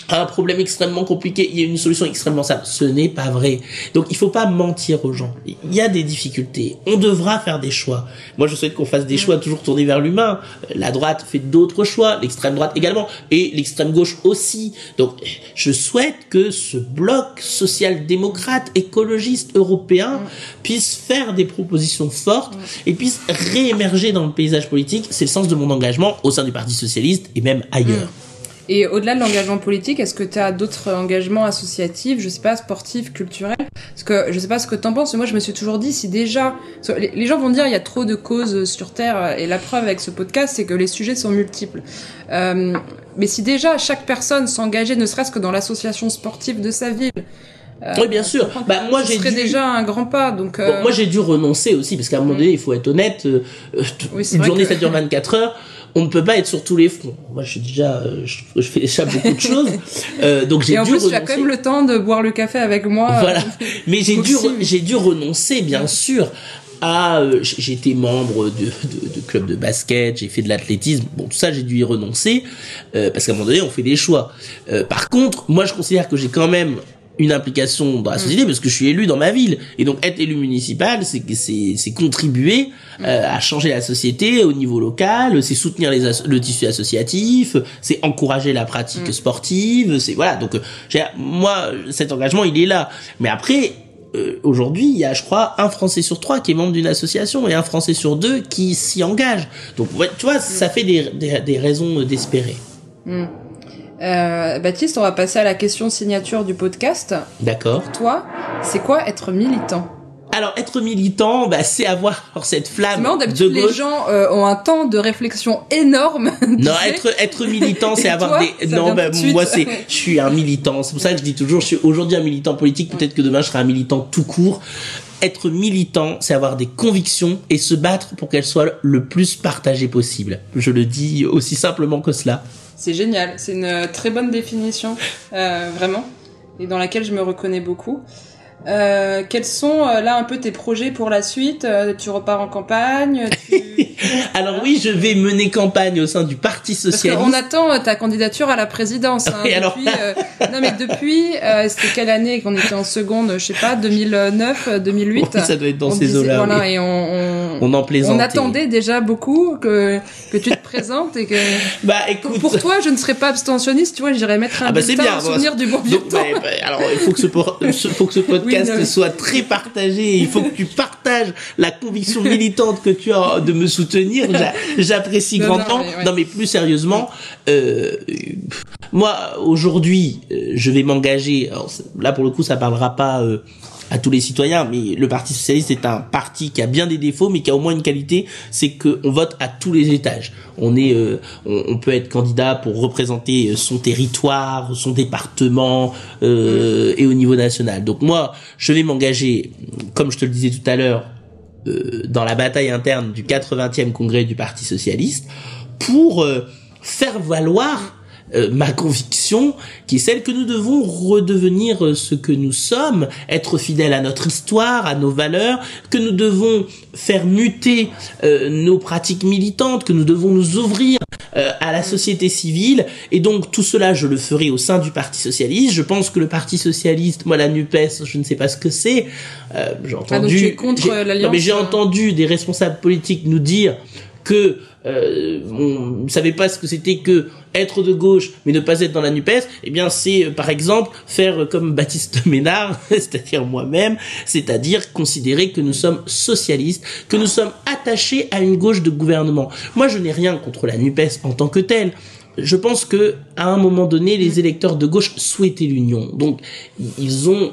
à un problème extrêmement compliqué, il y a une solution extrêmement simple. Ce n'est pas vrai. Donc il faut pas mentir aux gens. Il y a des difficultés. On devra faire des choix. Moi je souhaite qu'on fasse des choix toujours tournés vers l'humain. La droite fait d'autres choix, l'extrême droite également, et l'extrême gauche aussi. Donc je souhaite que ce bloc social-démocrate, écologiste, européen puisse faire des propositions fortes et puisse réémerger dans le paysage politique. C'est le sens de mon engagement au sein du Parti socialiste et même ailleurs. Et au-delà de l'engagement politique, est-ce que tu as d'autres engagements associatifs, je sais pas, sportifs, culturels? Parce que je sais pas ce que t'en penses, mais moi je me suis toujours dit, si déjà... Les gens vont dire il y a trop de causes sur Terre, et la preuve avec ce podcast, c'est que les sujets sont multiples. Mais si déjà chaque personne s'engageait, ne serait-ce que dans l'association sportive de sa ville... oui, bien sûr. Moi, ce serait déjà un grand pas. Donc, bon, moi, j'ai dû renoncer aussi, parce qu'à un moment donné, il faut être honnête, une journée, ça dure 24 heures. On ne peut pas être sur tous les fronts. Moi, je suis déjà, je fais déjà beaucoup de choses. Donc, j'ai dû renoncer. Et en plus, tu as quand même le temps de boire le café avec moi. Voilà. Mais j'ai dû renoncer, bien sûr. J'ai été membre de club de basket, j'ai fait de l'athlétisme. Bon, tout ça, j'ai dû y renoncer, parce qu'à un moment donné, on fait des choix. Par contre, moi, je considère que j'ai quand même une implication dans la société parce que je suis élu dans ma ville, et donc être élu municipal, c'est contribuer à changer la société au niveau local, c'est soutenir le tissu associatif, c'est encourager la pratique sportive, c'est voilà. Donc moi, cet engagement, il est là. Mais après, aujourd'hui, il y a, je crois, 1 Français sur 3 qui est membre d'une association et 1 Français sur 2 qui s'y engage. Donc ouais, tu vois, ça fait des raisons d'espérer. Baptiste, on va passer à la question signature du podcast. D'accord. Pour toi, c'est quoi être militant? Alors, être militant, c'est avoir cette flamme de gauche. Les gens ont un temps de réflexion énorme. Non, être militant, c'est avoir des... Non, moi, je suis un militant. C'est pour ça que je dis toujours, je suis aujourd'hui un militant politique. Peut-être que demain, je serai un militant tout court. Être militant, c'est avoir des convictions et se battre pour qu'elles soient le plus partagées possible. Je le dis aussi simplement que cela. C'est génial, c'est une très bonne définition, vraiment, et dans laquelle je me reconnais beaucoup. Quels sont là un peu tes projets pour la suite? Tu repars en campagne? Alors oui, je vais mener campagne au sein du Parti socialiste. Parce qu'on attend ta candidature à la présidence. Hein, non mais depuis, c'était quelle année qu'on était en seconde? Je sais pas, 2009, 2008. Oui, ça doit être dans ces eaux-là. Voilà, oui. Et on en plaisantait. On attendait déjà beaucoup que tu te présentes et que. Écoute. Pour toi, je ne serais pas abstentionniste. Tu vois, j'irais mettre un bulletin en souvenir du bon vieux temps. Alors, il faut que ce podcast soit très partagé. Il faut que tu partages la conviction militante que tu as de me soutenir. J'apprécie grandement. Non, mais plus sérieusement, moi aujourd'hui, je vais m'engager. Alors, là, pour le coup, ça parlera pas à tous les citoyens, mais le Parti socialiste est un parti qui a bien des défauts, mais qui a au moins une qualité, c'est qu'on vote à tous les étages. On peut être candidat pour représenter son territoire, son département, et au niveau national. Donc moi, je vais m'engager, comme je te le disais tout à l'heure, dans la bataille interne du 80e congrès du Parti socialiste, pour faire valoir ma conviction, qui est celle que nous devons redevenir ce que nous sommes, être fidèles à notre histoire, à nos valeurs, que nous devons faire muter nos pratiques militantes, que nous devons nous ouvrir à la société civile. Et donc tout cela, je le ferai au sein du Parti socialiste. Je pense que le Parti socialiste, moi la NUPES, je ne sais pas ce que c'est. J'ai entendu. Donc tu es contre l'alliance. Non, mais j'ai entendu des responsables politiques nous dire que on ne savait pas ce que c'était que être de gauche mais ne pas être dans la NUPES. Eh bien c'est par exemple faire comme Baptiste Ménard, c'est-à-dire moi-même, c'est-à-dire considérer que nous sommes socialistes, que nous sommes attachés à une gauche de gouvernement. Moi je n'ai rien contre la NUPES en tant que telle. Je pense que à un moment donné les électeurs de gauche souhaitaient l'union, donc ils ont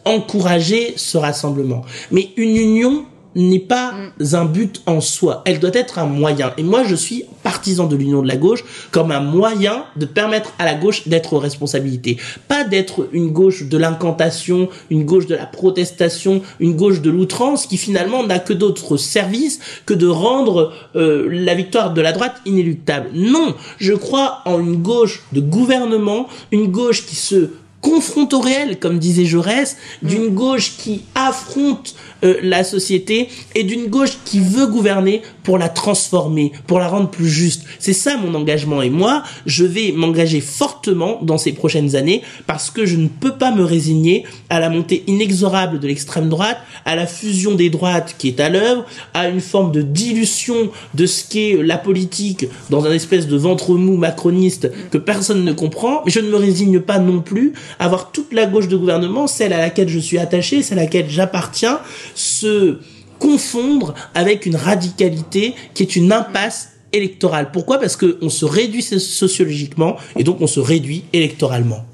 encouragé ce rassemblement. Mais une union n'est pas un but en soi, elle doit être un moyen. Et moi je suis partisan de l'union de la gauche comme un moyen de permettre à la gauche d'être aux responsabilités, pas d'être une gauche de l'incantation, une gauche de la protestation, une gauche de l'outrance qui finalement n'a que d'autres services que de rendre la victoire de la droite inéluctable. Non, je crois en une gauche de gouvernement, une gauche qui se confronte au réel, comme disait Jaurès, d'une gauche qui affronte la société et d'une gauche qui veut gouverner pour la transformer, pour la rendre plus juste. C'est ça mon engagement, et moi, je vais m'engager fortement dans ces prochaines années parce que je ne peux pas me résigner à la montée inexorable de l'extrême droite, à la fusion des droites qui est à l'œuvre, à une forme de dilution de ce qu'est la politique dans un espèce de ventre mou macroniste que personne ne comprend. Mais je ne me résigne pas non plus à voir toute la gauche de gouvernement, celle à laquelle je suis attaché, celle à laquelle j'appartiens, se confondre avec une radicalité qui est une impasse électorale. Pourquoi ? Parce qu'on se réduit sociologiquement et donc on se réduit électoralement.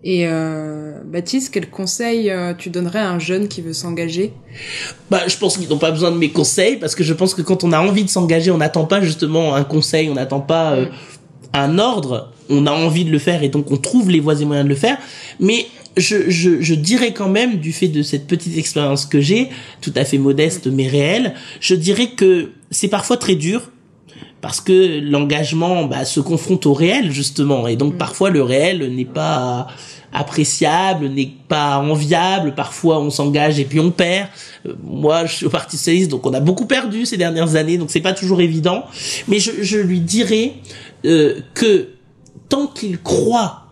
Et Baptiste, quel conseil tu donnerais à un jeune qui veut s'engager ? Je pense qu'ils n'ont pas besoin de mes conseils, parce que je pense que quand on a envie de s'engager, on n'attend pas justement un conseil, on n'attend pas un ordre, on a envie de le faire et donc on trouve les voies et moyens de le faire. Mais je dirais quand même, du fait de cette petite expérience que j'ai, tout à fait modeste mais réelle, je dirais que c'est parfois très dur, parce que l'engagement se confronte au réel, justement, et donc parfois le réel n'est pas appréciable, n'est pas enviable, parfois on s'engage et puis on perd. Moi, je suis au Parti socialiste, donc on a beaucoup perdu ces dernières années, donc c'est pas toujours évident, mais je lui dirais que tant qu'il croit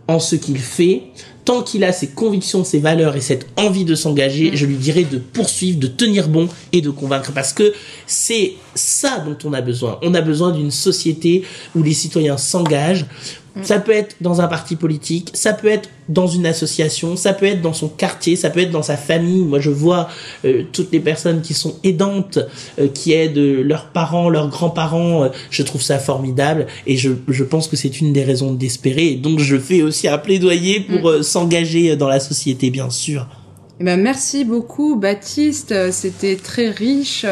en ce qu'il fait, tant qu'il a ses convictions, ses valeurs et cette envie de s'engager, je lui dirais de poursuivre, de tenir bon et de convaincre, parce que c'est ça dont on a besoin. On a besoin d'une société où les citoyens s'engagent. Ça peut être dans un parti politique, ça peut être dans une association, ça peut être dans son quartier, ça peut être dans sa famille. Moi, je vois toutes les personnes qui sont aidantes, qui aident leurs parents, leurs grands-parents. Je trouve ça formidable et je pense que c'est une des raisons d'espérer. Et donc, je fais aussi un plaidoyer pour s'engager dans la société, bien sûr. Merci beaucoup, Baptiste. C'était très riche.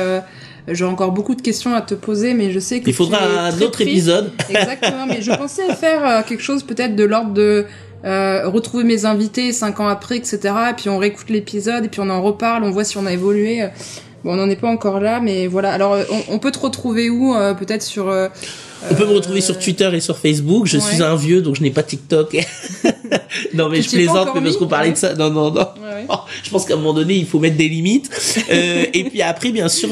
J'ai encore beaucoup de questions à te poser, mais je sais que il faudra un autre épisode. Exactement, mais je pensais faire quelque chose peut-être de l'ordre de retrouver mes invités 5 ans après, etc. Et puis on réécoute l'épisode, et puis on en reparle, on voit si on a évolué. Bon, on n'en est pas encore là, mais voilà. Alors, on peut te retrouver où ? Peut-être sur... on peut me retrouver sur Twitter et sur Facebook. Je suis un vieux, donc je n'ai pas TikTok. Non, mais je plaisante, mais parce qu'on parlait de ça. Non. Ouais. Oh, je pense qu'à un moment donné, il faut mettre des limites. Et puis après, bien sûr,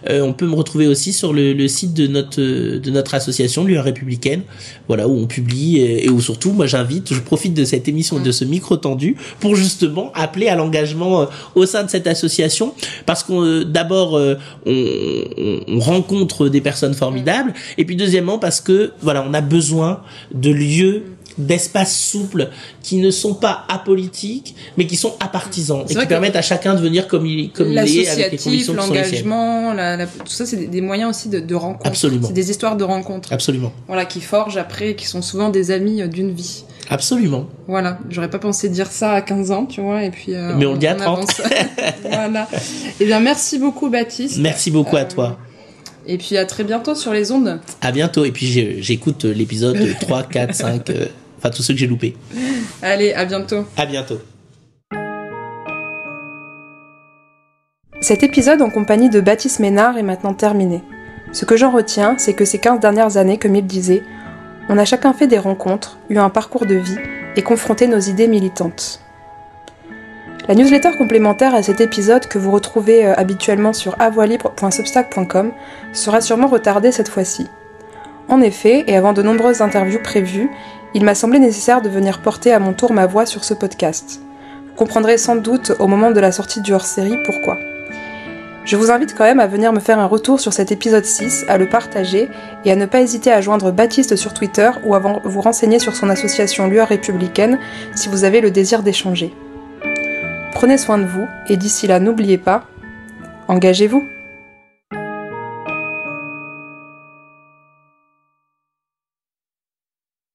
on peut me retrouver aussi sur le site de notre association, l'Union républicaine. Voilà, où on publie et où surtout, moi, je profite de cette émission, de ce micro tendu, pour justement appeler à l'engagement au sein de cette association, parce qu'on d'abord on rencontre des personnes formidables, et puis deuxièmement parce que voilà, on a besoin de lieux, d'espaces souples qui ne sont pas apolitiques mais qui sont apartisans et qui permettent à chacun de venir comme il est, avec les conditions qui sont les siennes. L'engagement, tout ça, c'est des moyens aussi de rencontre. Absolument. C'est des histoires de rencontres. Absolument. Voilà, qui forgent après, qui sont souvent des amis d'une vie. Absolument. Voilà, j'aurais pas pensé dire ça à 15 ans, tu vois, et puis mais on le dit à 30. Voilà. Eh bien, merci beaucoup, Baptiste. Merci beaucoup à toi. Et puis à très bientôt sur les ondes. À bientôt. Et puis j'écoute l'épisode 3, 4, 5, enfin tous ceux que j'ai loupés. Allez, à bientôt. À bientôt. Cet épisode en compagnie de Baptiste Ménard est maintenant terminé. Ce que j'en retiens, c'est que ces 15 dernières années, comme il disait, on a chacun fait des rencontres, eu un parcours de vie et confronté nos idées militantes. La newsletter complémentaire à cet épisode, que vous retrouvez habituellement sur avoilibre.substack.com, sera sûrement retardée cette fois-ci. En effet, et avant de nombreuses interviews prévues, il m'a semblé nécessaire de venir porter à mon tour ma voix sur ce podcast. Vous comprendrez sans doute au moment de la sortie du hors-série pourquoi. Je vous invite quand même à venir me faire un retour sur cet épisode 6, à le partager et à ne pas hésiter à joindre Baptiste sur Twitter ou à vous renseigner sur son association Lueur républicaine si vous avez le désir d'échanger. Prenez soin de vous et d'ici là, n'oubliez pas, engagez-vous.